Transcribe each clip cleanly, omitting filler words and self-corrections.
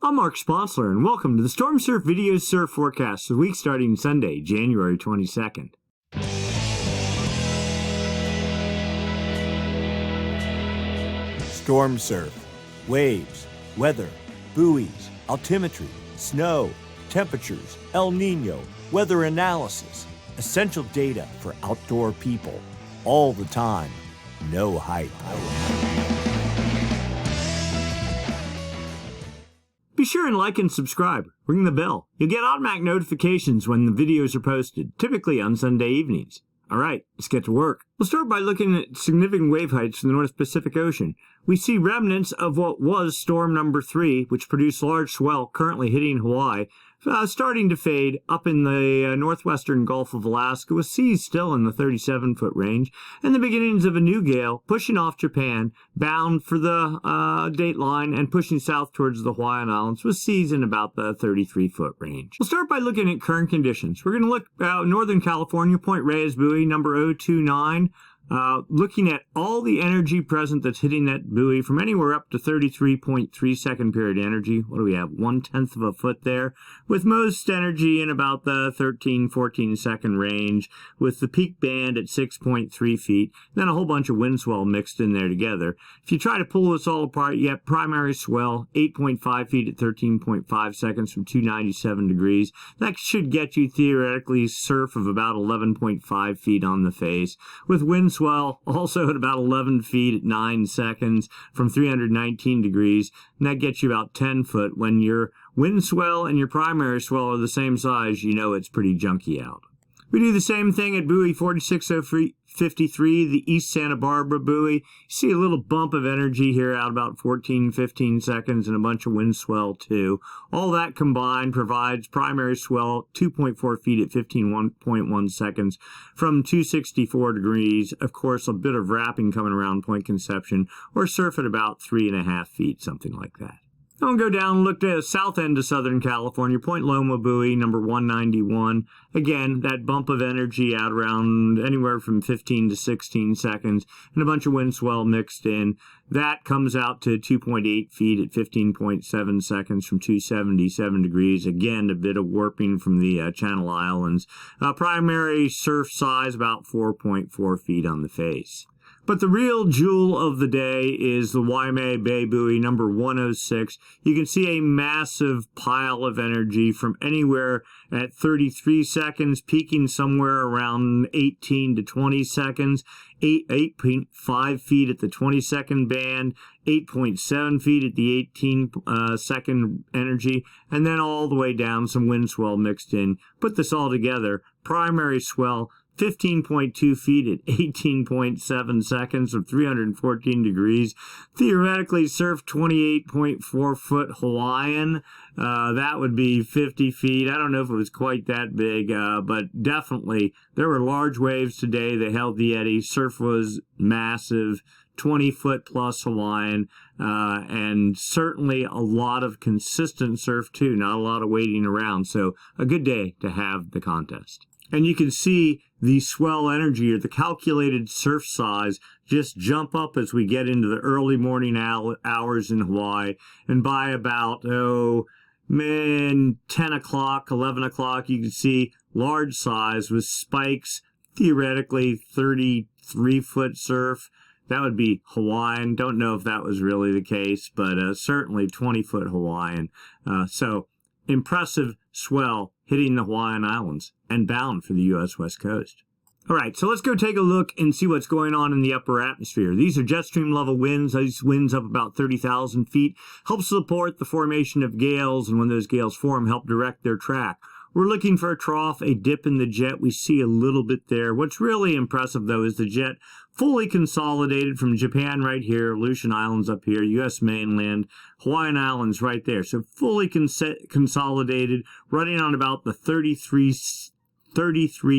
I'm Mark Sponsler, and welcome to the Stormsurf Video Surf Forecast, the week starting Sunday, January 22nd. Stormsurf, waves, weather, buoys, altimetry, snow, temperatures, El Nino, weather analysis, essential data for outdoor people, all the time, no hype. Be sure and like and subscribe. Ring the bell. You'll get automatic notifications when the videos are posted, typically on Sunday evenings. All right, let's get to work. We'll start by looking at significant wave heights in the North Pacific Ocean. We see remnants of what was storm number 3, which produced large swell currently hitting Hawaii, starting to fade up in the northwestern Gulf of Alaska, with seas still in the 37-foot range, and the beginnings of a new gale pushing off Japan, bound for the dateline and pushing south towards the Hawaiian Islands, with seas in about the 33-foot range. We'll start by looking at current conditions. We're going to look at Northern California, Point Reyes buoy number 029. Looking at all the energy present that's hitting that buoy from anywhere up to 33.3 second period energy. What do we have? 1/10 of a foot there, with most energy in about the 13-14 second range, with the peak band at 6.3 feet, then a whole bunch of wind swell mixed in there together. If you try to pull this all apart, you have primary swell, 8.5 feet at 13.5 seconds from 297 degrees. That should get you theoretically surf of about 11.5 feet on the face, with wind swell also at about 11 feet at 9 seconds from 319 degrees, and that gets you about 10 foot. When your wind swell and your primary swell are the same size, you know it's pretty junky out. We do the same thing at buoy 4653, the East Santa Barbara buoy. You see a little bump of energy here out about 14-15 seconds and a bunch of wind swell too. All that combined provides primary swell 2.4 feet at 15.1 seconds from 264 degrees. Of course, a bit of wrapping coming around Point Conception, or surf at about 3.5 feet, something like that. I'll go down and look at the south end of Southern California, Point Loma buoy number 191. Again, that bump of energy out around anywhere from 15 to 16 seconds, and a bunch of wind swell mixed in. That comes out to 2.8 feet at 15.7 seconds from 277 degrees. Again, a bit of warping from the Channel Islands. Primary surf size about 4.4 feet on the face. But the real jewel of the day is the Waimea Bay buoy number 106. You can see a massive pile of energy from anywhere at 33 seconds, peaking somewhere around 18 to 20 seconds, 8.5 feet at the 20-second band, 8.7 feet at the 18-second energy, and then all the way down, some wind swell mixed in. Put this all together, primary swell 15.2 feet at 18.7 seconds of 314 degrees. Theoretically, surf 28.4 foot Hawaiian. That would be 50 feet. I don't know if it was quite that big, but definitely there were large waves today. They held the eddy. Surf was massive. 20-foot plus Hawaiian, and certainly a lot of consistent surf too, not a lot of waiting around. So a good day to have the contest. And you can see the swell energy, or the calculated surf size, just jump up as we get into the early morning hours in Hawaii. And by about, 10 o'clock, 11 o'clock, you can see large size with spikes, theoretically 33-foot surf. That would be Hawaiian. Don't know if that was really the case, but certainly 20-foot Hawaiian. So impressive swell hitting the Hawaiian Islands and bound for the U.S. West Coast. All right, so let's go take a look and see what's going on in the upper atmosphere. These are jet stream level winds. These winds up about 30,000 feet help support the formation of gales, and when those gales form, help direct their track. We're looking for a trough, a dip in the jet. We see a little bit there. What's really impressive, though, is the jet fully consolidated from Japan right here, Aleutian Islands up here, U.S. mainland, Hawaiian Islands right there. So fully consolidated, running on about the 33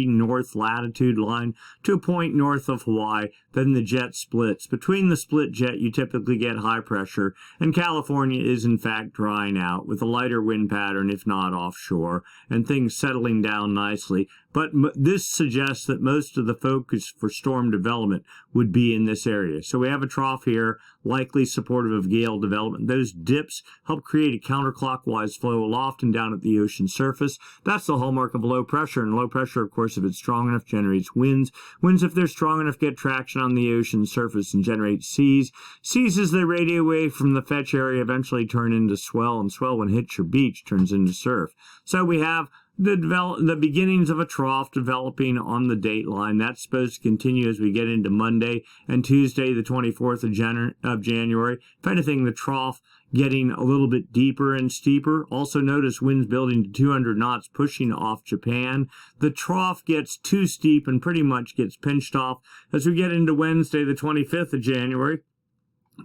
north latitude line to a point north of Hawaii. Then the jet splits. Between the split jet, you typically get high pressure, and California is in fact drying out with a lighter wind pattern, if not offshore, and things settling down nicely. But this suggests that most of the focus for storm development would be in this area. So we have a trough here, likely supportive of gale development. Those dips help create a counterclockwise flow aloft and down at the ocean surface. That's the hallmark of low pressure, and low pressure, of course, if it's strong enough, generates winds. Winds, if they're strong enough, get traction on the ocean surface and generate seas. Seas, as they radiate away from the fetch area, eventually turn into swell, and swell, when it hits your beach, turns into surf. So we have the beginnings of a trough developing on the date line. That's supposed to continue as we get into Monday and Tuesday, the 24th of January. If anything, the trough getting a little bit deeper and steeper. Also notice winds building to 200 knots, pushing off Japan. The trough gets too steep and pretty much gets pinched off as we get into Wednesday, the 25th of January.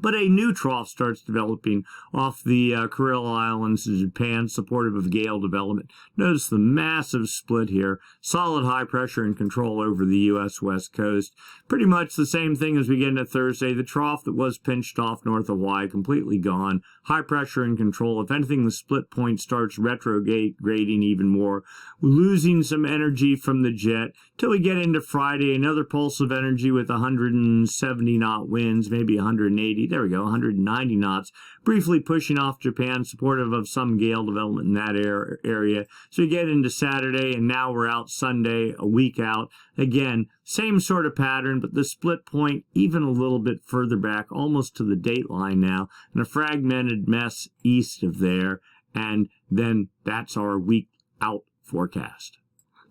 But a new trough starts developing off the Kuril Islands of Japan, supportive of gale development. Notice the massive split here. Solid high pressure and control over the U.S. West Coast. Pretty much the same thing as we get into Thursday. The trough that was pinched off north of Hawaii, completely gone. High pressure and control. If anything, the split point starts retrograding even more, losing some energy from the jet till we get into Friday. Another pulse of energy with 170 knot winds, maybe 180. There we go, 190 knots, briefly pushing off Japan, supportive of some gale development in that area. So we get into Saturday, and now we're out Sunday, a week out. Again, same sort of pattern, but the split point even a little bit further back, almost to the date line now, and a fragmented mess east of there. And then that's our week out forecast.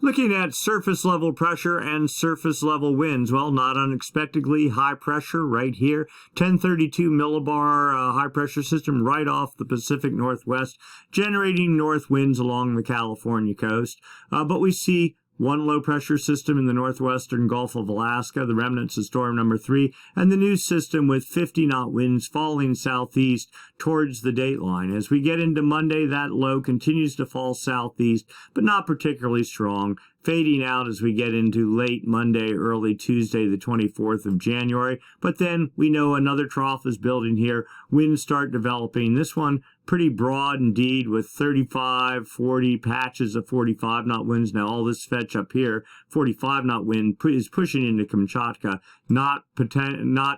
Looking at surface level pressure and surface level winds, well, not unexpectedly, high pressure right here, 1032 millibar high pressure system right off the Pacific Northwest, generating north winds along the California coast. But we see one low pressure system in the northwestern Gulf of Alaska, the remnants of storm number 3, and the new system with 50 knot winds falling southeast towards the date line. As we get into Monday, that low continues to fall southeast, but not particularly strong, fading out as we get into late Monday, early Tuesday, the 24th of January. But then we know another trough is building here. Winds start developing. This one pretty broad indeed, with 35, 40 patches of 45 knot winds. Now all this fetch up here, 45 knot wind is pushing into Kamchatka, not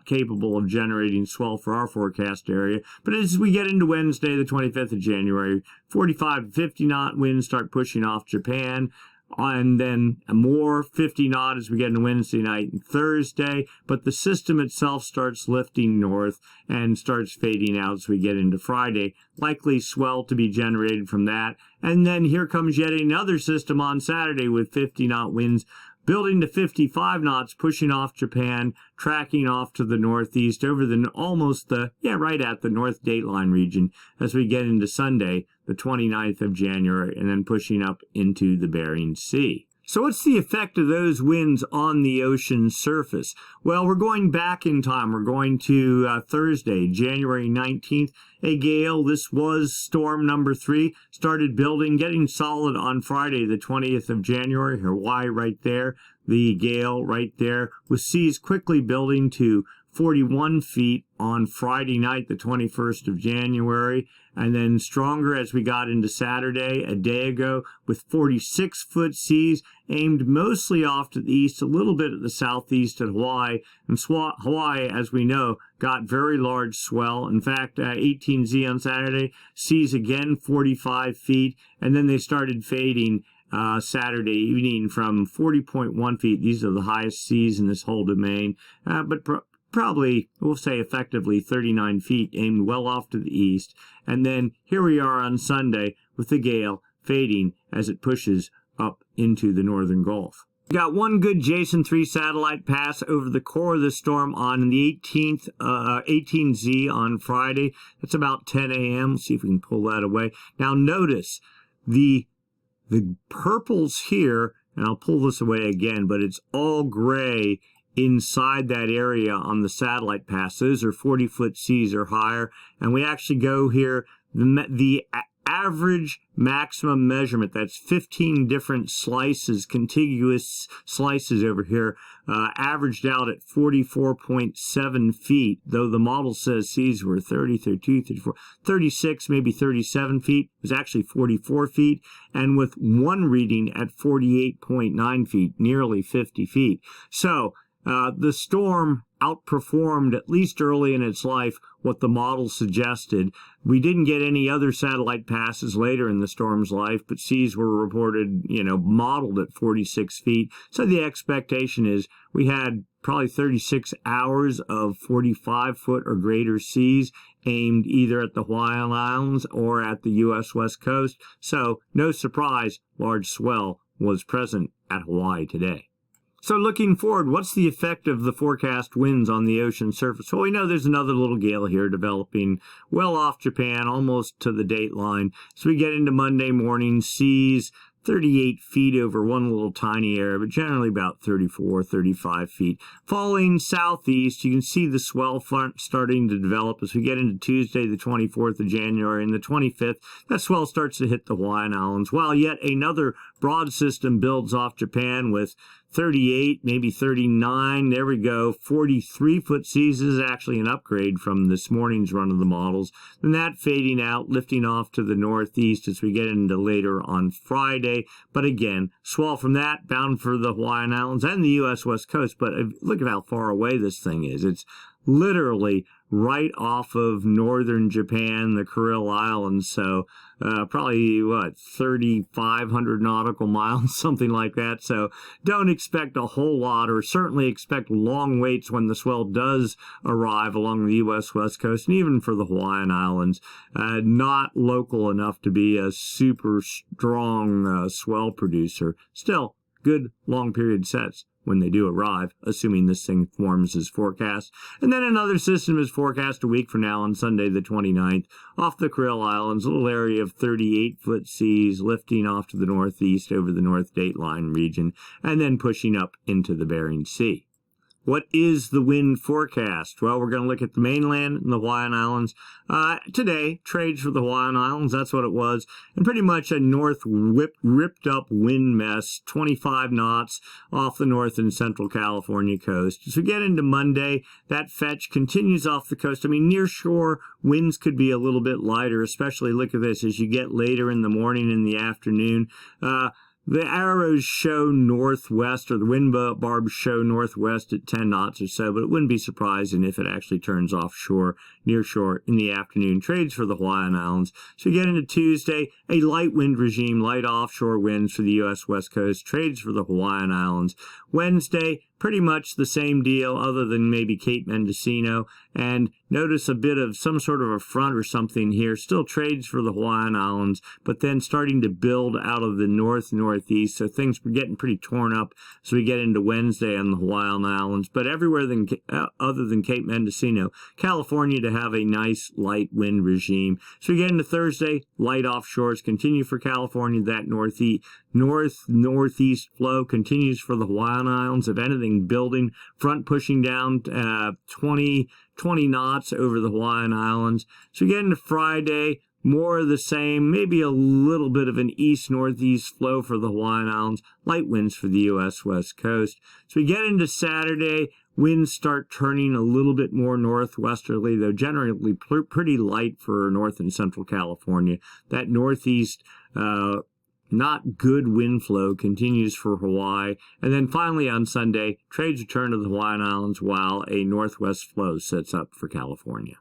capable of generating swell for our forecast area. But as we get into Wednesday, the 25th of January, 45 to 50 knot winds start pushing off Japan. And then more 50 knot as we get into Wednesday night and Thursday. But the system itself starts lifting north and starts fading out as we get into Friday. Likely swell to be generated from that. And then here comes yet another system on Saturday with 50 knot winds building to 55 knots, pushing off Japan, tracking off to the northeast over right at the north dateline region as we get into Sunday, the 29th of January, and then pushing up into the Bering Sea. So what's the effect of those winds on the ocean surface? Well, we're going back in time. We're going to Thursday, January 19th. A gale, this was storm number 3, started building, getting solid on Friday, the 20th of January. Hawaii right there, the gale right there, with seas quickly building to 41 feet on Friday night, the 21st of January, and then stronger as we got into Saturday, a day ago, with 46-foot seas aimed mostly off to the east, a little bit at the southeast at Hawaii. And Hawaii, as we know, got very large swell. In fact, 18Z on Saturday, seas again 45 feet, and then they started fading Saturday evening from 40.1 feet. These are the highest seas in this whole domain, but probably, we'll say effectively 39 feet, aimed well off to the east. And then here we are on Sunday with the gale fading as it pushes up into the northern Gulf. We got one good Jason 3 satellite pass over the core of the storm on the 18Z on Friday. That's about 10 a.m. Let's see if we can pull that away. Now notice the purples here, and I'll pull this away again, but it's all gray inside that area on the satellite pass. Those are 40-foot seas or higher. And we actually go here, the average maximum measurement, that's 15 different slices, contiguous slices over here, averaged out at 44.7 feet, though the model says seas were 30, 32, 34, 36, maybe 37 feet. It was actually 44 feet, and with one reading at 48.9 feet, nearly 50 feet. So the storm outperformed, at least early in its life, what the model suggested. We didn't get any other satellite passes later in the storm's life, but seas were reported, modeled at 46 feet. So the expectation is we had probably 36 hours of 45-foot or greater seas aimed either at the Hawaiian Islands or at the U.S. West Coast. So no surprise, large swell was present at Hawaii today. So looking forward, what's the effect of the forecast winds on the ocean surface? Well, we know there's another little gale here developing well off Japan, almost to the date line. So we get into Monday morning, seas 38 feet over one little tiny area, but generally about 34, 35 feet. Falling southeast, you can see the swell front starting to develop as we get into Tuesday, the 24th of January, and the 25th. That swell starts to hit the Hawaiian Islands, while yet another broad system builds off Japan with 38, maybe 39. There we go. 43-foot seas is actually an upgrade from this morning's run of the models. Then that fading out, lifting off to the northeast as we get into later on Friday. But again, swell from that bound for the Hawaiian Islands and the U.S. West Coast. But look at how far away this thing is. It's literally right off of northern Japan, the Kuril Islands. So probably, 3,500 nautical miles, something like that. So don't expect a whole lot, or certainly expect long waits when the swell does arrive along the U.S. West Coast, and even for the Hawaiian Islands. Not local enough to be a super strong swell producer. Still, good long period sets when they do arrive, assuming this thing forms as forecast. And then another system is forecast a week from now on Sunday the 29th off the Kuril Islands, a little area of 38-foot seas lifting off to the northeast over the North Dateline region and then pushing up into the Bering Sea. What is the wind forecast? Well, we're going to look at the mainland and the Hawaiian Islands. Today, trades for the Hawaiian Islands, that's what it was. And pretty much a ripped up wind mess, 25 knots off the north and central California coast. As we get into Monday, that fetch continues off the coast. I mean, near shore, winds could be a little bit lighter, especially, look at this, as you get later in the morning and the afternoon. The arrows show northwest, or the wind barbs show northwest at 10 knots or so, but it wouldn't be surprising if it actually turns offshore, near shore in the afternoon. Trades for the Hawaiian Islands. So you get into Tuesday, a light wind regime, light offshore winds for the U.S. West Coast. Trades for the Hawaiian Islands. Wednesday, pretty much the same deal other than maybe Cape Mendocino. And notice a bit of some sort of a front or something here. Still trades for the Hawaiian Islands, but then starting to build out of the northeast. So things were getting pretty torn up as we get into Wednesday on the Hawaiian Islands. But everywhere other than Cape Mendocino, California to have a nice light wind regime. So we get into Thursday, light offshores continue for California. That northeast flow continues for the Hawaiian Islands. If anything, building, front pushing down 20 knots over the Hawaiian Islands. So we get into Friday, more of the same, maybe a little bit of an east-northeast flow for the Hawaiian Islands, light winds for the U.S. West Coast. So we get into Saturday, winds start turning a little bit more northwesterly, though generally pretty light for north and central California. That northeast not good wind flow continues for Hawaii. And then finally on Sunday, trades return to the Hawaiian Islands while a northwest flow sets up for California.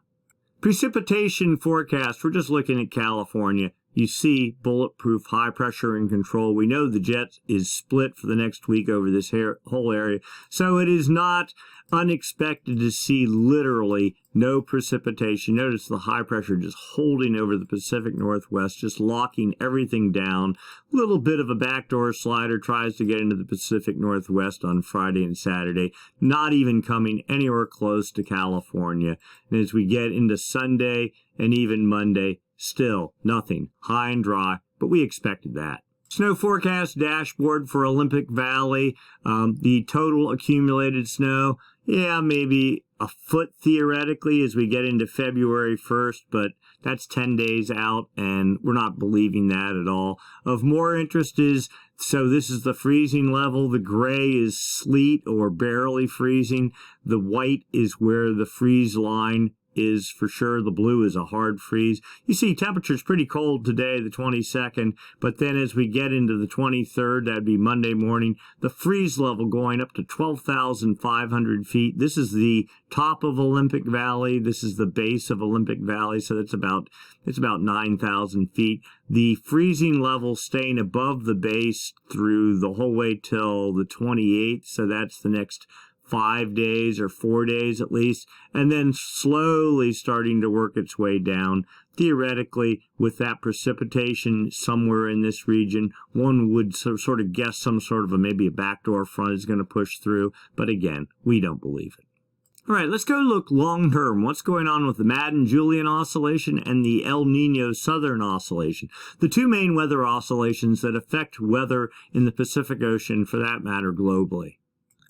Precipitation forecast, we're just looking at California. You see bulletproof, high pressure and control. We know the jet is split for the next week over this whole area. So it is not unexpected to see literally no precipitation. Notice the high pressure just holding over the Pacific Northwest, just locking everything down. A little bit of a backdoor slider tries to get into the Pacific Northwest on Friday and Saturday, not even coming anywhere close to California. And as we get into Sunday and even Monday, still nothing, high and dry, but we expected that. Snow forecast dashboard for Olympic Valley. The total accumulated snow, maybe a foot theoretically as we get into February 1st, but that's 10 days out, and we're not believing that at all. Of more interest is, so this is the freezing level. The gray is sleet or barely freezing. The white is where the freeze line is for sure. The blue is a hard freeze. You see temperatures pretty cold today, the 22nd, but then as we get into the 23rd, that'd be Monday morning, the freeze level going up to 12,500 feet. This is the top of Olympic Valley. This is the base of Olympic Valley, so it's about 9,000 feet. The freezing level staying above the base through the whole way till the 28th, so that's the next 5 days or 4 days at least, and then slowly starting to work its way down. Theoretically, with that precipitation somewhere in this region, one would sort of guess some sort of maybe a backdoor front is going to push through, but again, we don't believe it. All right, let's go look long-term. What's going on with the Madden Julian Oscillation and the El Nino Southern Oscillation, the two main weather oscillations that affect weather in the Pacific Ocean, for that matter, globally.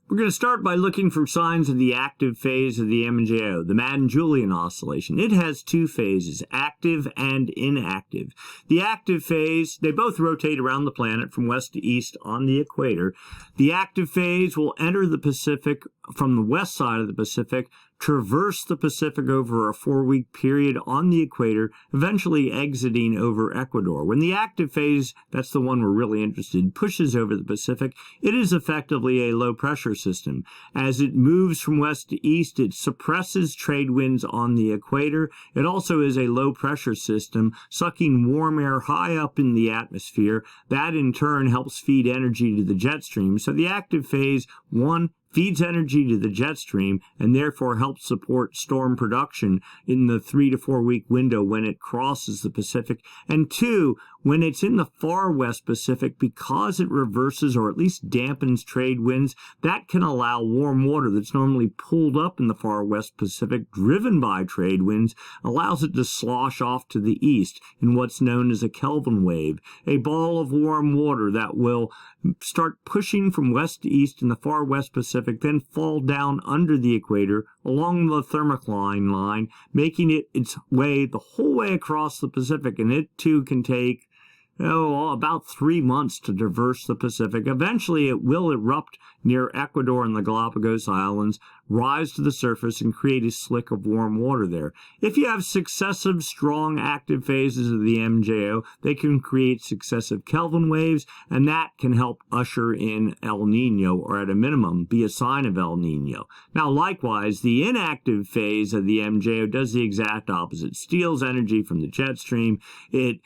We're going to start by looking for signs of the active phase of the MJO, the Madden Julian Oscillation. It has two phases, active and inactive. The active phase, they both rotate around the planet from west to east on the equator. The active phase will enter the Pacific from the west side of the Pacific, traverse the Pacific over a 4-week period on the equator, eventually exiting over Ecuador. When the active phase, that's the one we're really interested in, pushes over the Pacific, it is effectively a low-pressure system. As it moves from west to east, it suppresses trade winds on the equator. It also is a low-pressure system, sucking warm air high up in the atmosphere. That, in turn, helps feed energy to the jet stream. So the active phase, one, feeds energy to the jet stream and therefore helps support storm production in the 3 to 4 week window when it crosses the Pacific. And two, when it's in the far west Pacific, because it reverses or at least dampens trade winds, that can allow warm water that's normally pulled up in the far west Pacific, driven by trade winds, allows it to slosh off to the east in what's known as a Kelvin wave, a ball of warm water that will start pushing from west to east in the far west Pacific, then fall down under the equator along the thermocline line, making it its way the whole way across the Pacific, and it too can take about 3 months to traverse the Pacific. Eventually, it will erupt near Ecuador and the Galapagos Islands, rise to the surface, and create a slick of warm water there. If you have successive strong active phases of the MJO, they can create successive Kelvin waves, and that can help usher in El Nino, or at a minimum, be a sign of El Nino. Now, likewise, the inactive phase of the MJO does the exact opposite. Steals energy from the jet stream. It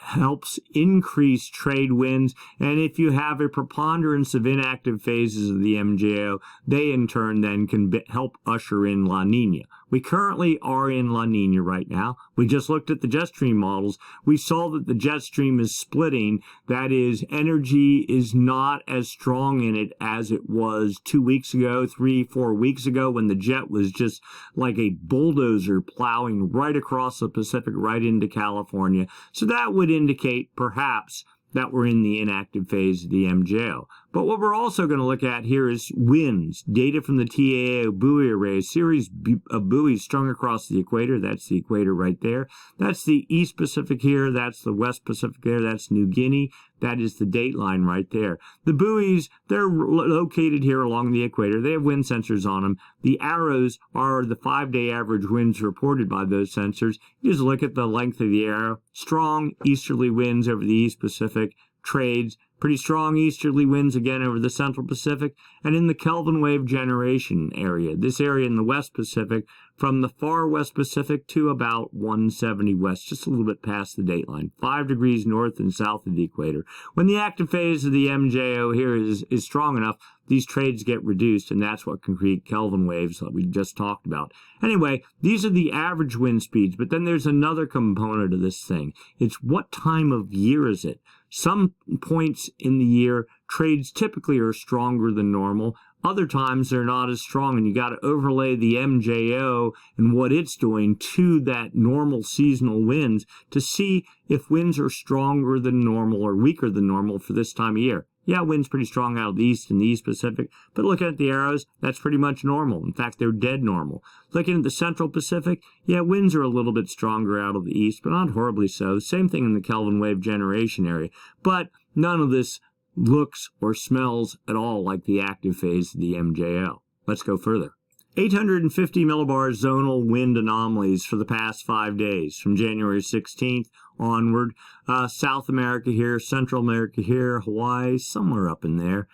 helps increase trade winds, and if you have a preponderance of inactive phases of the MJO, they in turn then can help usher in La Nina. We currently are in La Nina right now. We just looked at the jet stream models. We saw that the jet stream is splitting. That is, energy is not as strong in it as it was 2 weeks ago, 3-4 weeks ago, when the jet was just like a bulldozer plowing right across the Pacific, right into California. So that would indicate perhaps that we're in the inactive phase of the MJO. But what we're also going to look at here is winds, data from the TAO buoy array, a series of buoys strung across the equator. That's the equator right there. That's the East Pacific here. That's the West Pacific there. That's New Guinea. That is the dateline right there. The buoys, they're located here along the equator. They have wind sensors on them. The arrows are the 5-day average winds reported by those sensors. You just look at the length of the arrow. Strong easterly winds over the East Pacific, trades, pretty strong easterly winds again over the Central Pacific, and in the Kelvin wave generation area, this area in the West Pacific, from the far West Pacific to about 170 west, just a little bit past the dateline, 5 degrees north and south of the equator. When the active phase of the MJO here is strong enough, these trades get reduced, and that's what can create Kelvin waves that we just talked about. Anyway, these are the average wind speeds, but then there's another component of this thing. It's what time of year is it? Some points in the year, trades typically are stronger than normal. Other times they're not as strong, and you got to overlay the MJO and what it's doing to that normal seasonal winds to see if winds are stronger than normal or weaker than normal for this time of year. Yeah, wind's pretty strong out of the east and the East Pacific, but looking at the arrows, that's pretty much normal. In fact, they're dead normal. Looking at the Central Pacific, yeah, winds are a little bit stronger out of the east, but not horribly so. Same thing in the Kelvin wave generation area. But none of this looks or smells at all like the active phase of the MJO. Let's go further. 850 millibars zonal wind anomalies for the past 5 days, from January 16th onward. South America here, Central America here, Hawaii, somewhere up in there.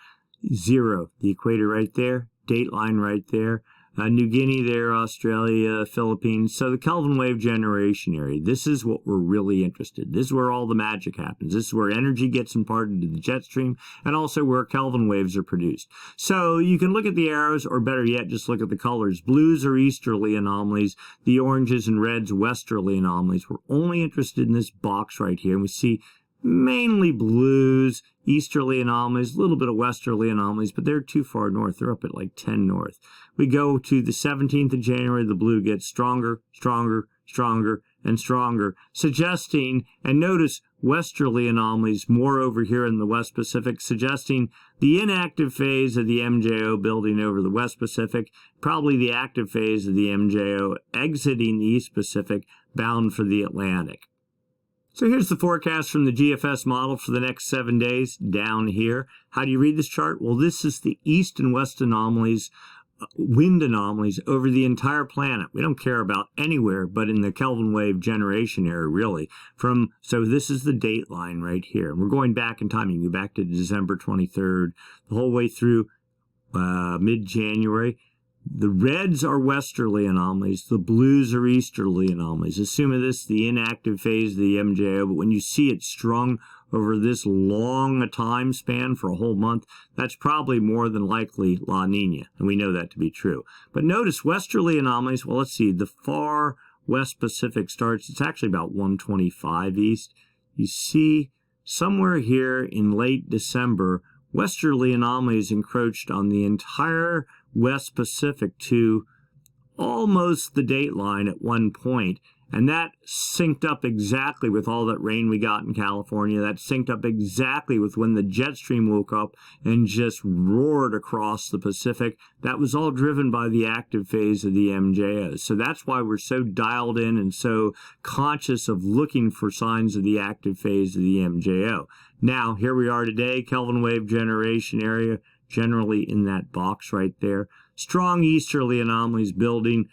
0, the equator right there, dateline right there. New Guinea there, Australia, Philippines. So the Kelvin wave generation area, this is what we're really interested in. This is where all the magic happens. This is where energy gets imparted to the jet stream, and also where Kelvin waves are produced. So you can look at the arrows, or better yet, just look at the colors. Blues are easterly anomalies. The oranges and reds, westerly anomalies. We're only interested in this box right here. And we see mainly blues, easterly anomalies, a little bit of westerly anomalies, but they're too far north. They're up at like 10 north. We go to the 17th of January, the blue gets stronger, stronger, stronger, and stronger, suggesting, and notice westerly anomalies more over here in the West Pacific, suggesting the inactive phase of the MJO building over the West Pacific, probably the active phase of the MJO exiting the East Pacific, bound for the Atlantic. So here's the forecast from the GFS model for the next 7 days down here. How do you read this chart? Well, this is the east and west anomalies, wind anomalies over the entire planet. We don't care about anywhere but in the Kelvin wave generation area, really. So this is the date line right here. We're going back in time. You can go back to December 23rd, the whole way through mid-January. The reds are westerly anomalies. The blues are easterly anomalies. Assuming this is the inactive phase of the MJO, but when you see it strung over this long a time span for a whole month, that's probably more than likely La Nina, and we know that to be true. But notice westerly anomalies, well, let's see, the far West Pacific starts, it's actually about 125 east. You see somewhere here in late December, westerly anomalies encroached on the entire West Pacific to almost the date line at one point, and that synced up exactly with all that rain we got in California. That synced up exactly with when the jet stream woke up and just roared across the Pacific. That was all driven by the active phase of the MJO. So that's why we're so dialed in and so conscious of looking for signs of the active phase of the MJO. Now, here we are today, Kelvin wave generation area, generally in that box right there. Strong easterly anomalies building,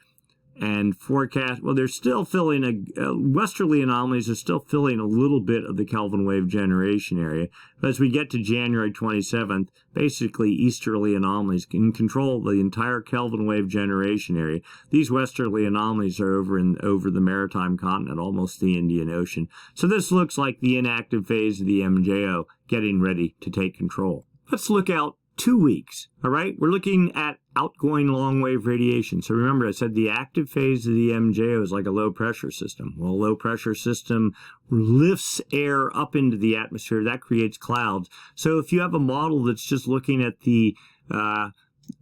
and forecast, well, they're still filling westerly anomalies are still filling a little bit of the Kelvin wave generation area. But as we get to January 27th, basically easterly anomalies can control the entire Kelvin wave generation area. These westerly anomalies are over the maritime continent, almost the Indian Ocean. So this looks like the inactive phase of the MJO getting ready to take control. Let's look out 2 weeks, all right? We're looking at outgoing long-wave radiation. So remember, I said the active phase of the MJO is like a low-pressure system. Well, a low-pressure system lifts air up into the atmosphere. That creates clouds. So if you have a model that's just looking at the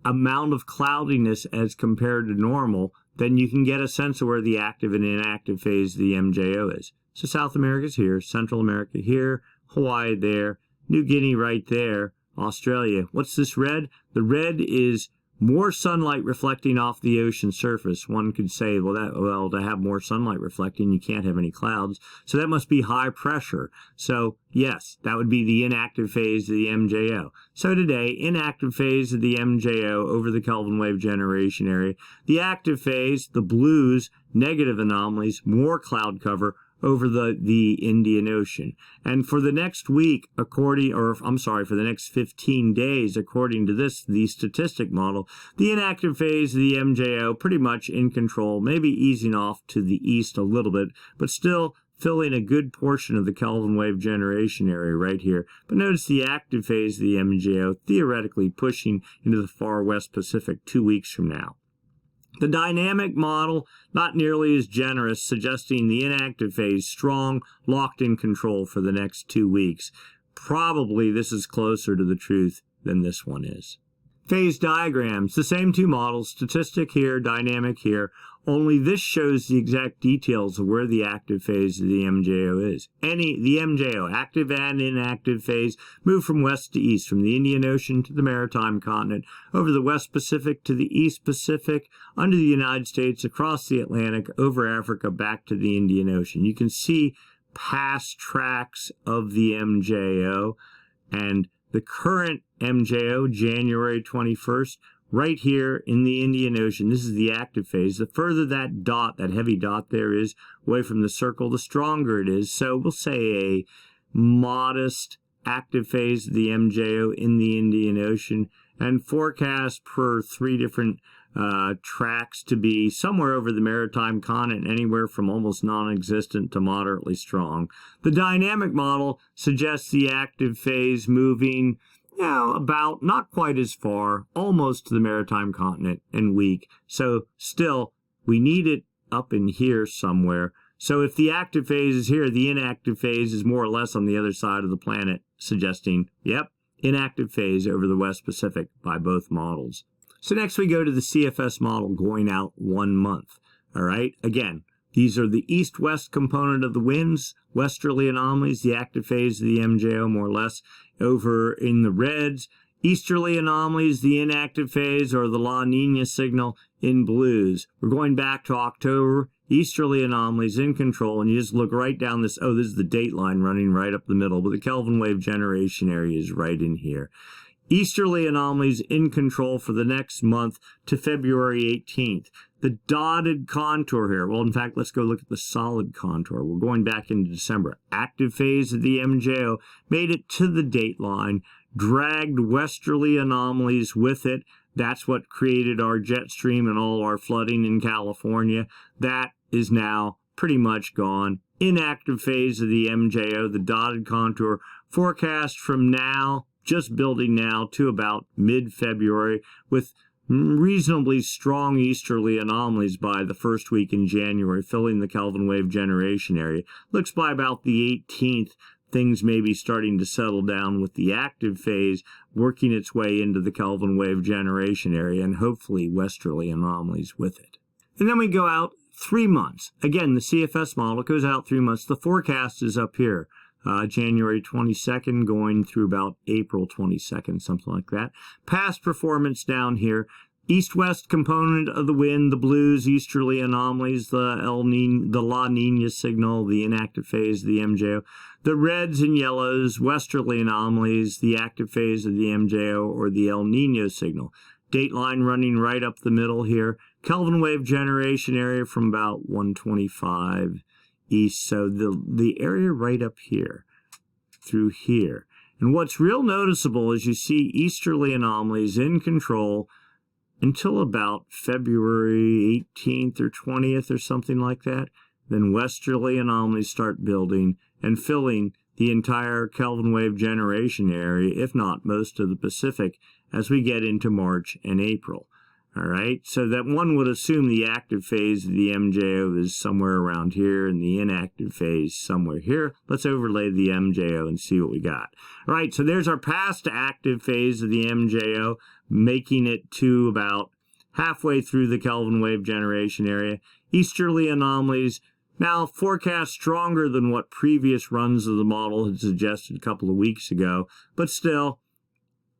amount of cloudiness as compared to normal, then you can get a sense of where the active and inactive phase of the MJO is. So South America's here, Central America here, Hawaii there, New Guinea right there, Australia. What's this red? The red is more sunlight reflecting off the ocean surface. One could say, well, to have more sunlight reflecting, you can't have any clouds. So that must be high pressure. So yes, that would be the inactive phase of the MJO. So today, inactive phase of the MJO over the Kelvin wave generation area. The active phase, the blues, negative anomalies, more cloud cover over the Indian Ocean. And for the next week, for the next 15 days, according to the statistic model, the inactive phase of the MJO pretty much in control, maybe easing off to the east a little bit, but still filling a good portion of the Kelvin wave generation area right here. But notice the active phase of the MJO theoretically pushing into the far West Pacific 2 weeks from now. The dynamic model, not nearly as generous, suggesting the inactive phase strong, locked in control for the next 2 weeks. Probably this is closer to the truth than this one is. Phase diagrams, the same two models, statistic here, dynamic here, only this shows the exact details of where the active phase of the MJO is. The MJO, active and inactive phase, move from west to east, from the Indian Ocean to the maritime continent, over the West Pacific to the East Pacific, under the United States, across the Atlantic, over Africa, back to the Indian Ocean. You can see past tracks of the MJO, and the current MJO, January 21st, right here in the Indian Ocean. This is the active phase. The further that dot, that heavy dot there is away from the circle, the stronger it is. So we'll say a modest active phase of the MJO in the Indian Ocean, and forecast per 3 different tracks to be somewhere over the maritime continent, anywhere from almost non-existent to moderately strong. The dynamic model suggests the active phase moving, about not quite as far, almost to the maritime continent and weak. So still, we need it up in here somewhere. So if the active phase is here, the inactive phase is more or less on the other side of the planet, suggesting, yep, inactive phase over the West Pacific by both models. So next we go to the CFS model going out 1 month. All right, again, these are the east-west component of the winds, westerly anomalies, the active phase of the MJO more or less over in the reds, easterly anomalies, the inactive phase or the La Nina signal in blues. We're going back to October, easterly anomalies in control, and you just look right down this, this is the date line running right up the middle, but the Kelvin wave generation area is right in here. Easterly anomalies in control for the next month to February 18th. The dotted contour here, well, in fact, let's go look at the solid contour. We're going back into December. Active phase of the MJO made it to the date line, dragged westerly anomalies with it. That's what created our jet stream and all our flooding in California. That is now pretty much gone. Inactive phase of the MJO, the dotted contour, forecast from now, just building now to about mid-February with reasonably strong easterly anomalies by the first week in January, filling the Kelvin wave generation area. Looks by about the 18th, things may be starting to settle down with the active phase working its way into the Kelvin wave generation area and hopefully westerly anomalies with it. And then we go out 3 months. Again, the CFS model goes out 3 months. The forecast is up here. January 22nd going through about April 22nd, something like that. Past performance down here. East-west component of the wind, the blues, easterly anomalies, the La Nina signal, the inactive phase of the MJO. The reds and yellows, westerly anomalies, the active phase of the MJO or the El Nino signal. Dateline running right up the middle here. Kelvin wave generation area from about 125 east. So the area right up here through here. And what's real noticeable is you see easterly anomalies in control until about February 18th or 20th or something like that. Then westerly anomalies start building and filling the entire Kelvin wave generation area, if not most of the Pacific, as we get into March and April. All right, so that one would assume the active phase of the MJO is somewhere around here and the inactive phase somewhere here. Let's overlay the MJO and see what we got. All right, so there's our past active phase of the MJO, making it to about halfway through the Kelvin wave generation area. Easterly anomalies, now forecast stronger than what previous runs of the model had suggested a couple of weeks ago, but still,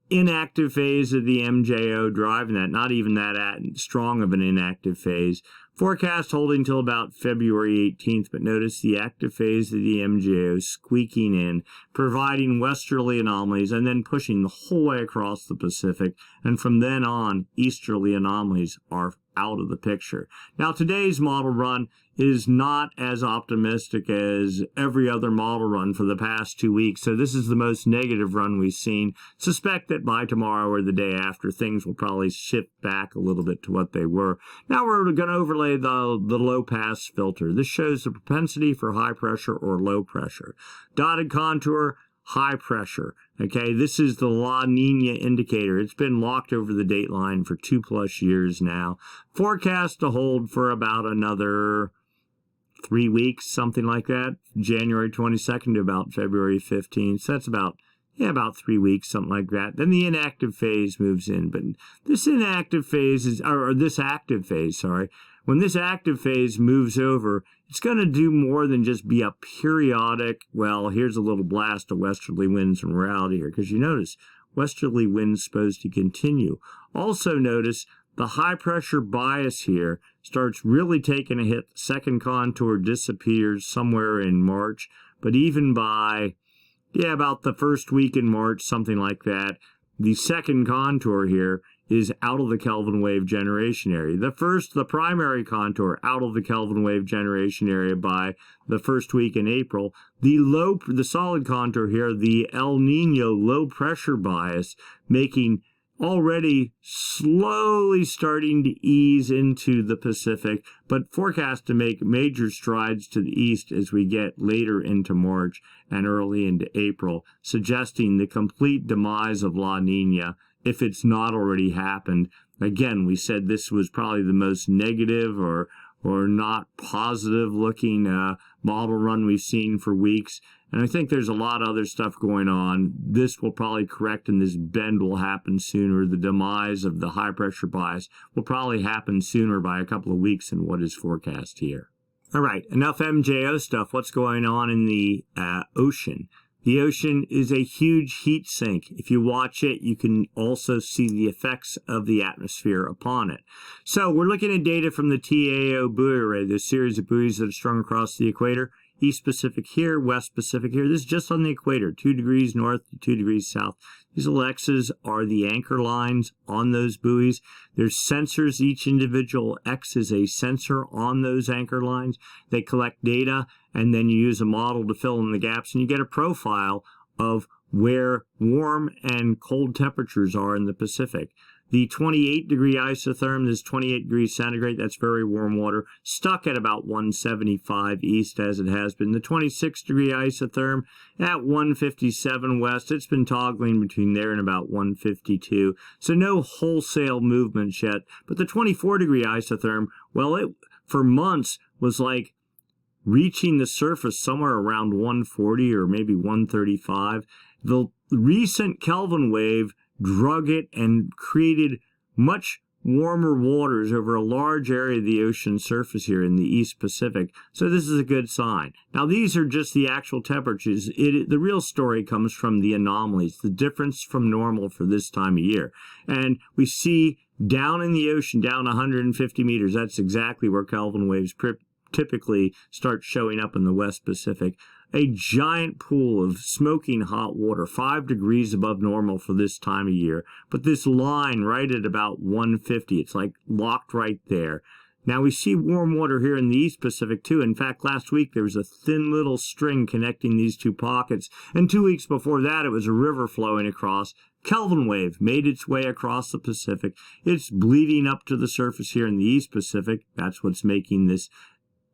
inactive phase of the MJO driving that, not even that strong of an inactive phase. Forecast holding till about February 18th, but notice the active phase of the MJO squeaking in, providing westerly anomalies, and then pushing the whole way across the Pacific. And from then on, easterly anomalies are out of the picture. Now, today's model run is not as optimistic as every other model run for the past 2 weeks. So this is the most negative run we've seen. Suspect that by tomorrow or the day after, things will probably shift back a little bit to what they were. Now we're going to overlay the low pass filter. This shows the propensity for high pressure or low pressure. Dotted contour, high pressure. Okay, this is the La Nina indicator. It's been locked over the date line for 2+ years now. Forecast to hold for about another 3 weeks, something like that. January 22nd to about February 15th. So that's about 3 weeks, something like that. Then the inactive phase moves in. But this inactive phase is, or this active phase, sorry. When this active phase moves over, it's going to do more than just be a periodic, well, here's a little blast of westerly winds and we're out of here. Because you notice, westerly winds supposed to continue. Also notice the high pressure bias here starts really taking a hit. Second contour disappears somewhere in March. But even by, about the first week in March, something like that, the second contour here is out of the Kelvin wave generation area. The primary contour out of the Kelvin wave generation area by the first week in April. The solid contour here, the El Nino low pressure bias, making already slowly starting to ease into the Pacific, but forecast to make major strides to the east as we get later into March and early into April, suggesting the complete demise of La Nina if it's not already happened. Again, we said this was probably the most negative or not positive looking model run we've seen for weeks. And I think there's a lot of other stuff going on. This will probably correct and this bend will happen sooner. The demise of the high pressure bias will probably happen sooner by a couple of weeks than what is forecast here. All right, enough MJO stuff. What's going on in the ocean? The ocean is a huge heat sink. If you watch it, you can also see the effects of the atmosphere upon it. So we're looking at data from the TAO buoy array, the series of buoys that are strung across the equator. East Pacific here, West Pacific here. This is just on the equator, 2 degrees north to 2 degrees south. These little X's are the anchor lines on those buoys. There's sensors. Each individual X is a sensor on those anchor lines. They collect data, and then you use a model to fill in the gaps, and you get a profile of where warm and cold temperatures are in the Pacific. The 28-degree isotherm is 28 degrees centigrade. That's very warm water, stuck at about 175 east as it has been. The 26-degree isotherm at 157 west. It's been toggling between there and about 152. So no wholesale movements yet. But the 24-degree isotherm, well, it for months was like reaching the surface somewhere around 140 or maybe 135. The recent Kelvin wave drug it and created much warmer waters over a large area of the ocean surface here in the East Pacific. So this is a good sign. Now, these are just the actual temperatures. The real story comes from the anomalies, the difference from normal for this time of year. And we see down in the ocean, down 150 meters, that's exactly where Kelvin waves typically start showing up in the West Pacific. A giant pool of smoking hot water, 5 degrees above normal for this time of year. But this line right at about 150, it's like locked right there. Now we see warm water here in the East Pacific too. In fact, last week there was a thin little string connecting these two pockets. And 2 weeks before that, it was a river flowing across. Kelvin wave made its way across the Pacific. It's bleeding up to the surface here in the East Pacific. That's what's making this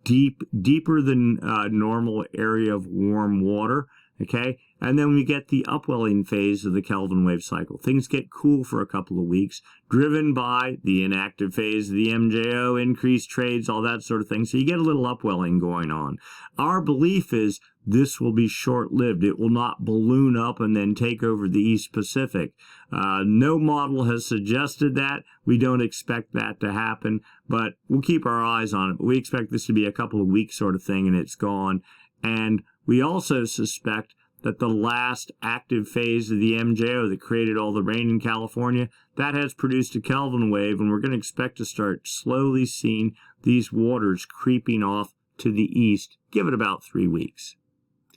deeper than normal area of warm water, okay? And then we get the upwelling phase of the Kelvin wave cycle. Things get cool for a couple of weeks, driven by the inactive phase of the MJO, increased trades, all that sort of thing. So you get a little upwelling going on. Our belief is this will be short-lived. It will not balloon up and then take over the East Pacific. No model has suggested that. We don't expect that to happen, but we'll keep our eyes on it. But we expect this to be a couple of weeks sort of thing, and it's gone. And we also suspect that the last active phase of the MJO that created all the rain in California, that has produced a Kelvin wave, and we're going to expect to start slowly seeing these waters creeping off to the east. Give it about 3 weeks.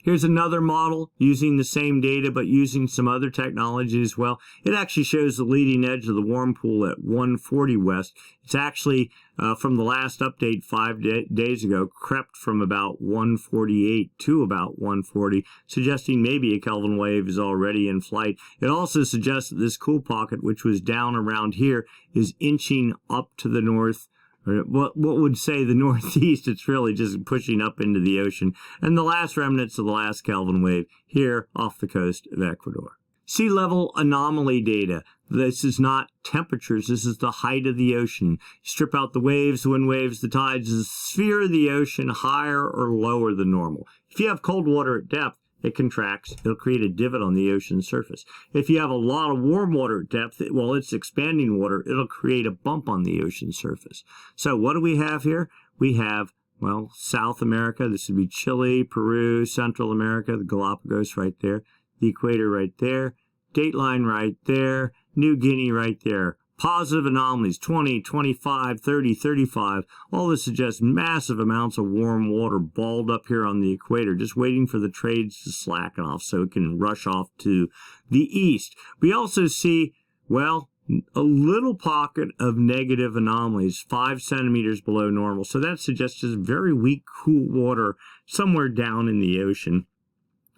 Here's another model using the same data but using some other technology as well. It actually shows the leading edge of the warm pool at 140 west. It's actually, from the last update 5 days ago, crept from about 148 to about 140, suggesting maybe a Kelvin wave is already in flight. It also suggests that this cool pocket, which was down around here, is inching up to the north. What would say the northeast. It's really just pushing up into the ocean. And the last remnants of the last Kelvin wave here off the coast of Ecuador. Sea level anomaly data. This is not temperatures. This is the height of the ocean. Strip out the waves, the wind waves, the tides. Is the sphere of the ocean higher or lower than normal? If you have cold water at depth, it contracts. It'll create a divot on the ocean surface. If you have a lot of warm water at depth, well, it's expanding water. It'll create a bump on the ocean surface. So what do we have here? We have, well, South America. This would be Chile, Peru, Central America, the Galapagos right there, the equator right there, dateline right there, New Guinea right there. Positive anomalies, 20, 25, 30, 35. All this suggests massive amounts of warm water balled up here on the equator, just waiting for the trades to slacken off so it can rush off to the east. We also see, well, a little pocket of negative anomalies, 5 centimeters below normal. So that suggests just very weak, cool water somewhere down in the ocean.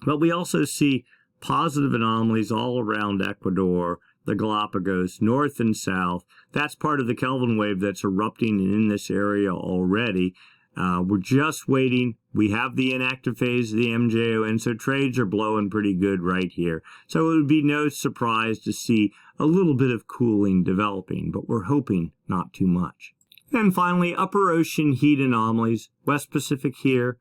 But we also see positive anomalies all around Ecuador, the Galapagos, north and south. That's part of the Kelvin wave that's erupting in this area already. We're just waiting. We have the inactive phase of the MJO, and so trades are blowing pretty good right here. So it would be no surprise to see a little bit of cooling developing, but we're hoping not too much. And finally, upper ocean heat anomalies, West Pacific here,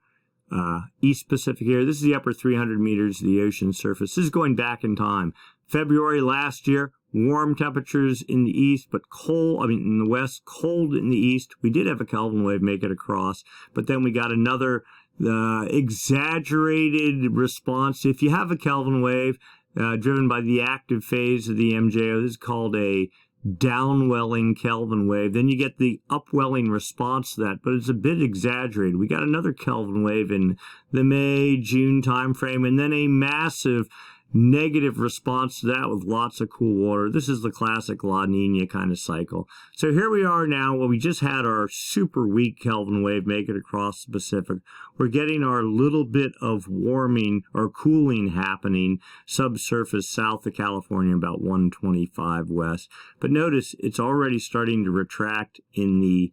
East Pacific here. This is the upper 300 meters of the ocean surface. This is going back in time. February last year, warm temperatures in the east, but cold, in the west, cold in the east. We did have a Kelvin wave make it across, but then we got another exaggerated response. If you have a Kelvin wave driven by the active phase of the MJO, this is called a downwelling Kelvin wave. Then you get the upwelling response to that, but it's a bit exaggerated. We got another Kelvin wave in the May-June timeframe, and then a massive negative response to that with lots of cool water. This is the classic La Nina kind of cycle. So here we are now. Well, we just had our super weak Kelvin wave make it across the Pacific. We're getting our little bit of warming or cooling happening subsurface south of California, about 125 west. But notice it's already starting to retract in the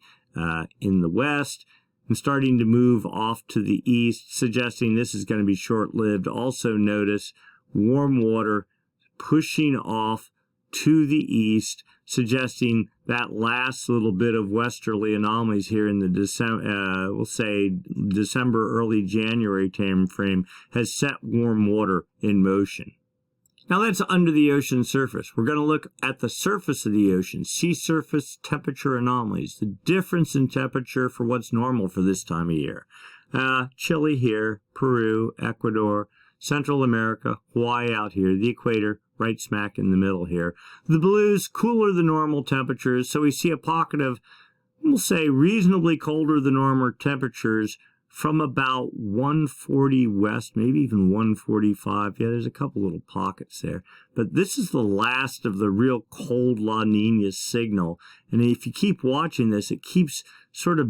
west and starting to move off to the east, suggesting this is going to be short-lived. Also notice warm water pushing off to the east, suggesting that last little bit of westerly anomalies here in the December, we'll say December, early January time frame has set warm water in motion. Now that's under the ocean surface. We're going to look at the surface of the ocean, sea surface temperature anomalies, the difference in temperature for what's normal for this time of year. Chile here, Peru, Ecuador, Central America, Hawaii out here, the equator, right smack in the middle here. The blues, cooler than normal temperatures, so we see a pocket of, we'll say, reasonably colder than normal temperatures from about 140 west, maybe even 145. Yeah, there's a couple little pockets there. But this is the last of the real cold La Nina signal. And if you keep watching this, it keeps sort of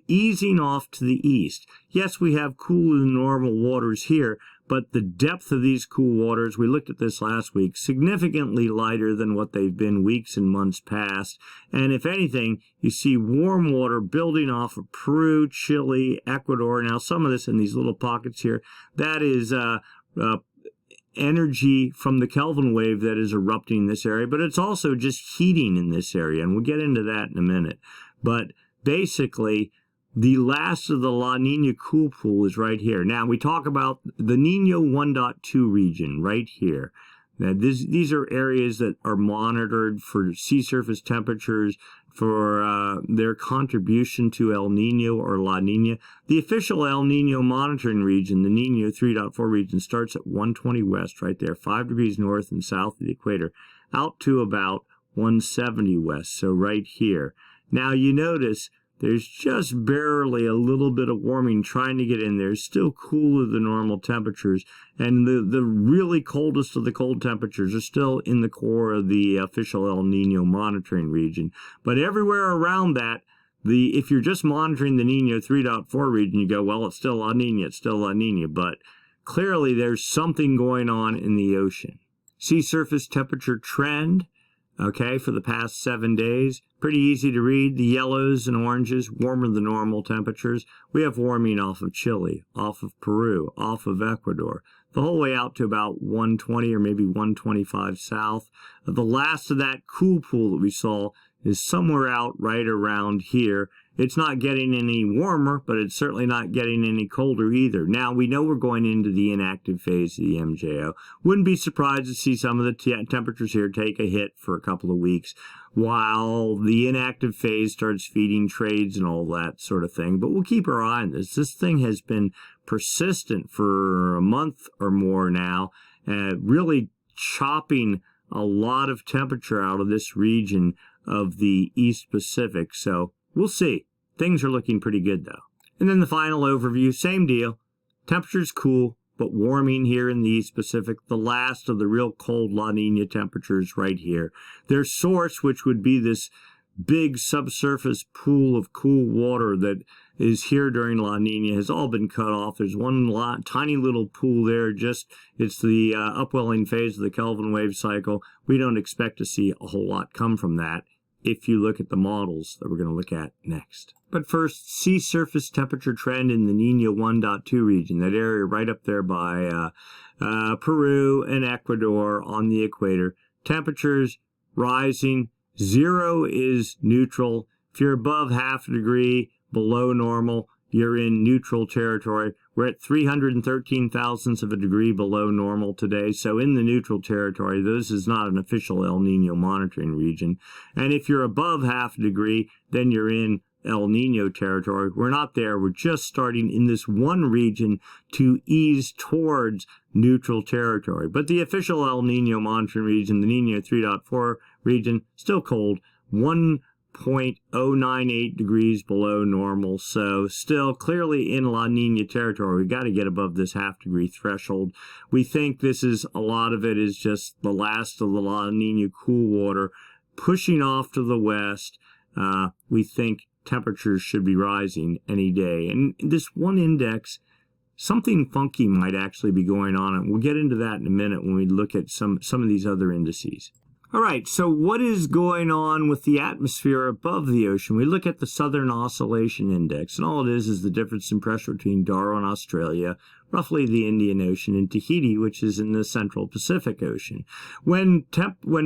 easing off to the east. Yes, we have cooler than normal waters here, but the depth of these cool waters, we looked at this last week, significantly lighter than what they've been weeks and months past. And if anything, you see warm water building off of Peru, Chile, Ecuador. Now, some of this in these little pockets here, that is energy from the Kelvin wave that is erupting in this area, but it's also just heating in this area, and we'll get into that in a minute. But basically, the last of the La Nina cool pool is right here. Now, we talk about the Nino 1.2 region right here. Now, these are areas that are monitored for sea surface temperatures, for their contribution to El Nino or La Nina. The official El Nino monitoring region, the Nino 3.4 region, starts at 120 west right there, 5 degrees north and south of the equator, out to about 170 west, so right here. Now, you notice there's just barely a little bit of warming trying to get in there. It's still cooler than normal temperatures. And the really coldest of the cold temperatures are still in the core of the official El Nino monitoring region. But everywhere around that, if you're just monitoring the Nino 3.4 region, you go, well, it's still La Nina, it's still La Nina. But clearly there's something going on in the ocean. Sea surface temperature trend. Okay, for the past 7 days, pretty easy to read. The yellows and oranges, warmer than normal temperatures. We have warming off of Chile, off of Peru, off of Ecuador, the whole way out to about 120 or maybe 125 south. The last of that cool pool that we saw is somewhere out right around here. It's not getting any warmer, but it's certainly not getting any colder either. Now, we know we're going into the inactive phase of the MJO. Wouldn't be surprised to see some of the temperatures here take a hit for a couple of weeks while the inactive phase starts feeding trades and all that sort of thing. But we'll keep our eye on this. This thing has been persistent for a month or more now, really chopping a lot of temperature out of this region of the East Pacific. So we'll see. Things are looking pretty good, though. And then the final overview, same deal. Temperature's cool, but warming here in the East Pacific. The last of the real cold La Nina temperatures right here. Their source, which would be this big subsurface pool of cool water that is here during La Nina, has all been cut off. There's one tiny little pool there. It's the upwelling phase of the Kelvin wave cycle. We don't expect to see a whole lot come from that if you look at the models that we're going to look at next. But first, sea surface temperature trend in the Nino 1.2 region, that area right up there by Peru and Ecuador on the equator. Temperatures rising. 0 is neutral. If you're above half a degree below normal, you're in neutral territory. We're at 313 thousandths of a degree below normal today, so in the neutral territory. This is not an official El Nino monitoring region. And if you're above half a degree, then you're in El Nino territory. We're not there. We're just starting in this one region to ease towards neutral territory. But the official El Nino monitoring region, the Nino 3.4 region, still cold, 1.098 degrees below normal. So still clearly in La Nina territory. We got to get above this half-degree threshold. We think this is, a lot of it is just the last of the La Nina cool water pushing off to the west. We think temperatures should be rising any day. And this one index, something funky might actually be going on. And we'll get into that in a minute when we look at some of these other indices. All right, so what is going on with the atmosphere above the ocean? We look at the Southern Oscillation Index, and all it is the difference in pressure between Darwin, Australia, roughly the Indian Ocean, and Tahiti, which is in the Central Pacific Ocean. When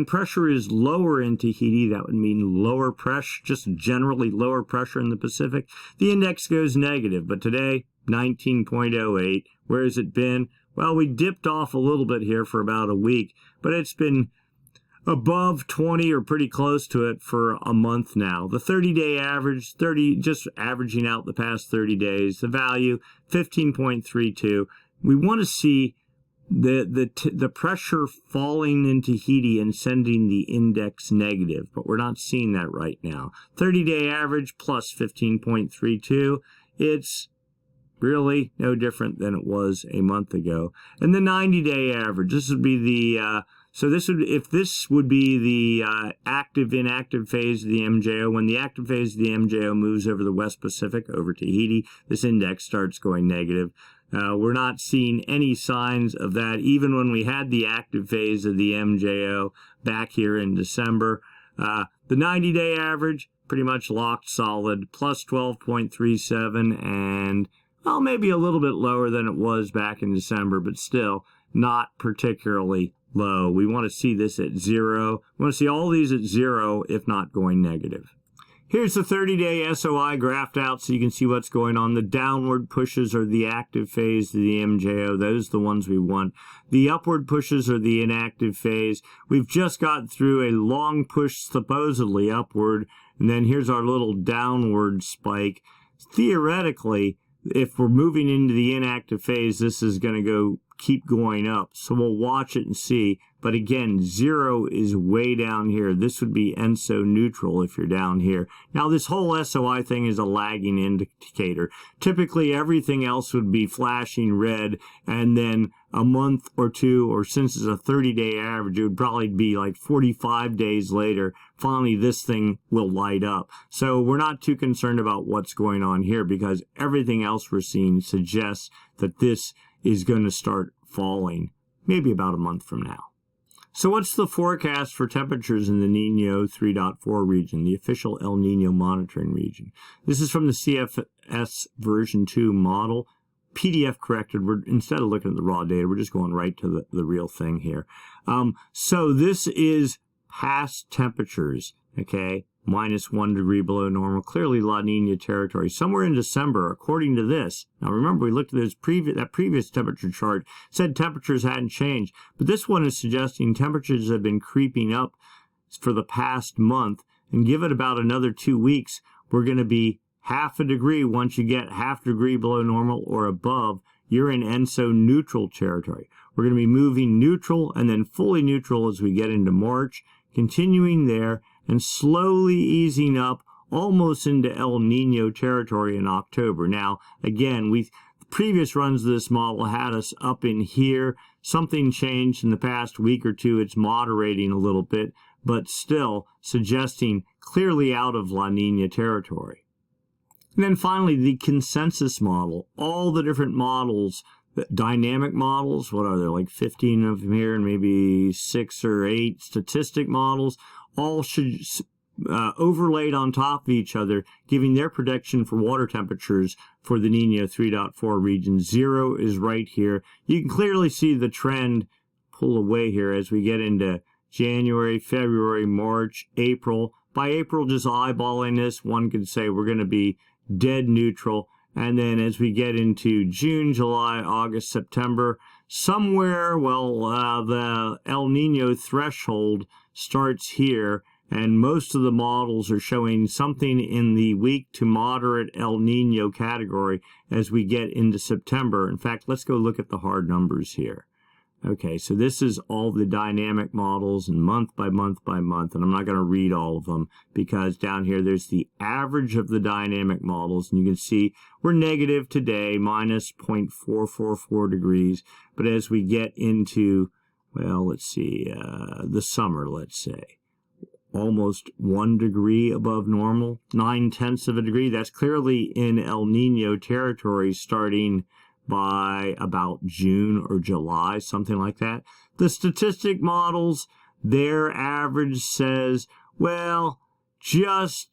pressure is lower in Tahiti, that would mean lower pressure, just generally lower pressure in the Pacific. The index goes negative, but today, 19.08. Where has it been? Well, we dipped off a little bit here for about a week, but it's been above 20 or pretty close to it for a month now. The 30-day average, just averaging out the past 30 days, the value 15.32. We want to see the pressure falling in Tahiti and sending the index negative, but we're not seeing that right now. 30-day average plus 15.32. It's really no different than it was a month ago. And the 90-day average, this would be the if this would be the active-inactive phase of the MJO, when the active phase of the MJO moves over the West Pacific, over Tahiti, this index starts going negative. We're not seeing any signs of that, even when we had the active phase of the MJO back here in December. The 90-day average, pretty much locked solid, plus 12.37, and, well, maybe a little bit lower than it was back in December, but still not particularly low. We want to see this at 0. We want to see all these at 0, if not going negative. Here's the 30-day SOI graphed out so you can see what's going on. The downward pushes are the active phase of the MJO. Those are the ones we want. The upward pushes are the inactive phase. We've just gotten through a long push supposedly upward, and then here's our little downward spike. Theoretically, if we're moving into the inactive phase, this is going to keep going up. So we'll watch it and see. But again, 0 is way down here. This would be ENSO neutral if you're down here. Now, this whole SOI thing is a lagging indicator. Typically, everything else would be flashing red, and then a month or two, or since it's a 30-day average, it would probably be like 45 days later. Finally, this thing will light up. So we're not too concerned about what's going on here because everything else we're seeing suggests that this is going to start falling maybe about a month from now. So what's the forecast for temperatures in the Nino 3.4 region, the official El Nino monitoring region? This is from the CFS version 2 model, PDF corrected. Instead of looking at the raw data, we're just going right to the real thing here. So this is past temperatures, okay? -1 degree below normal, clearly La Nina territory. Somewhere in December, according to this, now remember we looked at that previous temperature chart, said temperatures hadn't changed, but this one is suggesting temperatures have been creeping up for the past month, and give it about another 2 weeks, we're going to be half a degree. Once you get half a degree below normal or above, you're in ENSO neutral territory. We're going to be moving neutral and then fully neutral as we get into March, continuing there, and slowly easing up almost into El Nino territory in October. Now, again, previous runs of this model had us up in here. Something changed in the past week or two. It's moderating a little bit, but still suggesting clearly out of La Nina territory. And then finally, the consensus model. All the different models, dynamic models, what are there, like 15 of them here, and maybe 6 or 8 statistic models, all should overlaid on top of each other, giving their prediction for water temperatures for the Nino 3.4 region. 0 is right here. You can clearly see the trend pull away here as we get into January, February, March, April. By April, just eyeballing this, one could say we're going to be dead neutral. And then as we get into June, July, August, September, somewhere, well, the El Nino threshold starts here, and most of the models are showing something in the weak to moderate El Nino category as we get into September. In fact, let's go look at the hard numbers here. Okay, so this is all the dynamic models and month by month by month, and I'm not going to read all of them because down here there's the average of the dynamic models, and you can see we're negative today, minus 0.444 degrees, but as we get into, well, let's see, the summer, let's say, almost 1 degree above normal, 0.9 of a degree. That's clearly in El Nino territory starting by about June or July, something like that. The statistic models, their average says, well, just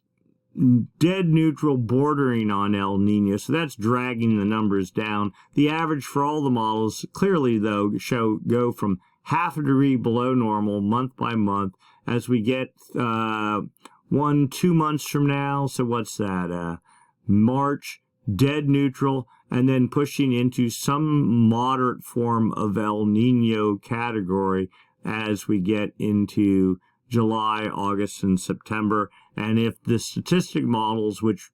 dead neutral bordering on El Nino, so that's dragging the numbers down. The average for all the models clearly, though, go from 0.5 degree below normal month by month as we get 1-2 months from now. So what's that? March, dead neutral, and then pushing into some moderate form of El Nino category as we get into July, August, and September. And if the statistic models, which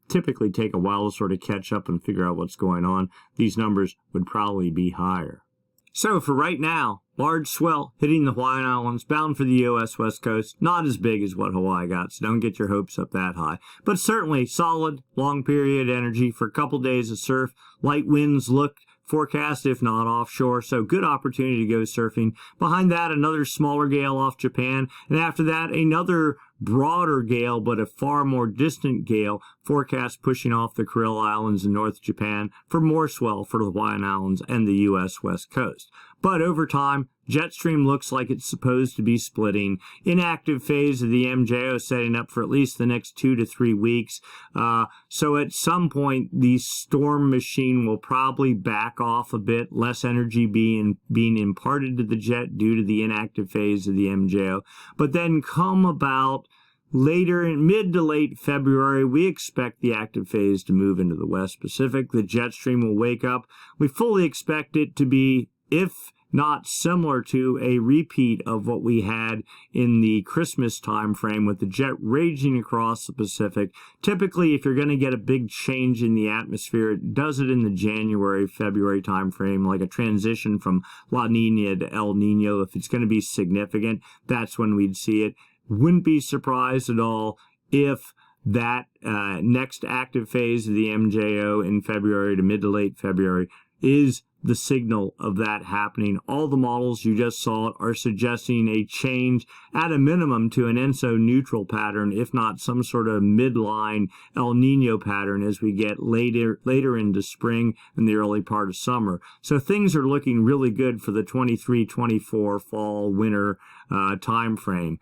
typically take a while to sort of catch up and figure out what's going on, these numbers would probably be higher. So for right now, large swell hitting the Hawaiian Islands, bound for the U.S. West Coast. Not as big as what Hawaii got, so don't get your hopes up that high. But certainly solid, long period energy for a couple days of surf. Light winds look forecast, if not offshore, so good opportunity to go surfing. Behind that, another smaller gale off Japan, and after that, another broader gale, but a far more distant gale, forecast pushing off the Kuril Islands in North Japan for more swell for the Hawaiian Islands and the U.S. West Coast. But over time, Jetstream looks like it's supposed to be splitting. Inactive phase of the MJO setting up for at least the next 2 to 3 weeks. So at some point, the storm machine will probably back off a bit, less energy being imparted to the jet due to the inactive phase of the MJO. But then come about later in mid to late February, we expect the active phase to move into the West Pacific. The Jetstream will wake up. We fully expect it to be, if not similar to, a repeat of what we had in the Christmas time frame with the jet raging across the Pacific. Typically, if you're going to get a big change in the atmosphere, it does it in the January, February time frame, like a transition from La Nina to El Nino. If it's going to be significant, that's when we'd see it. Wouldn't be surprised at all if that next active phase of the MJO in February to mid to late February is the signal of that happening. All the models you just saw are suggesting a change at a minimum to an ENSO neutral pattern, if not some sort of midline El Nino pattern as we get later into spring and the early part of summer. So things are looking really good for the 23-24 fall winter time frame.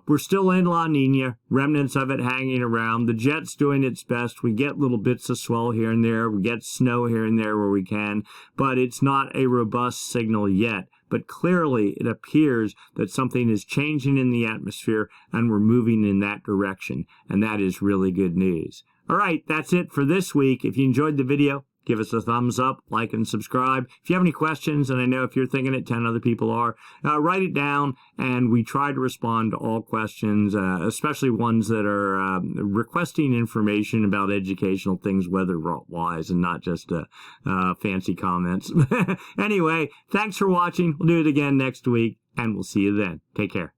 We're still in La Nina, remnants of it hanging around. The jet's doing its best. We get little bits of swell here and there. We get snow here and there where we can, but it's not a robust signal yet. But clearly it appears that something is changing in the atmosphere and we're moving in that direction, and that is really good news. All right, that's it for this week. If you enjoyed the video, give us a thumbs up, like, and subscribe. If you have any questions, and I know if you're thinking it, 10 other people are, write it down, and we try to respond to all questions, especially ones that are requesting information about educational things, weather-wise, and not just fancy comments. Anyway, thanks for watching. We'll do it again next week, and we'll see you then. Take care.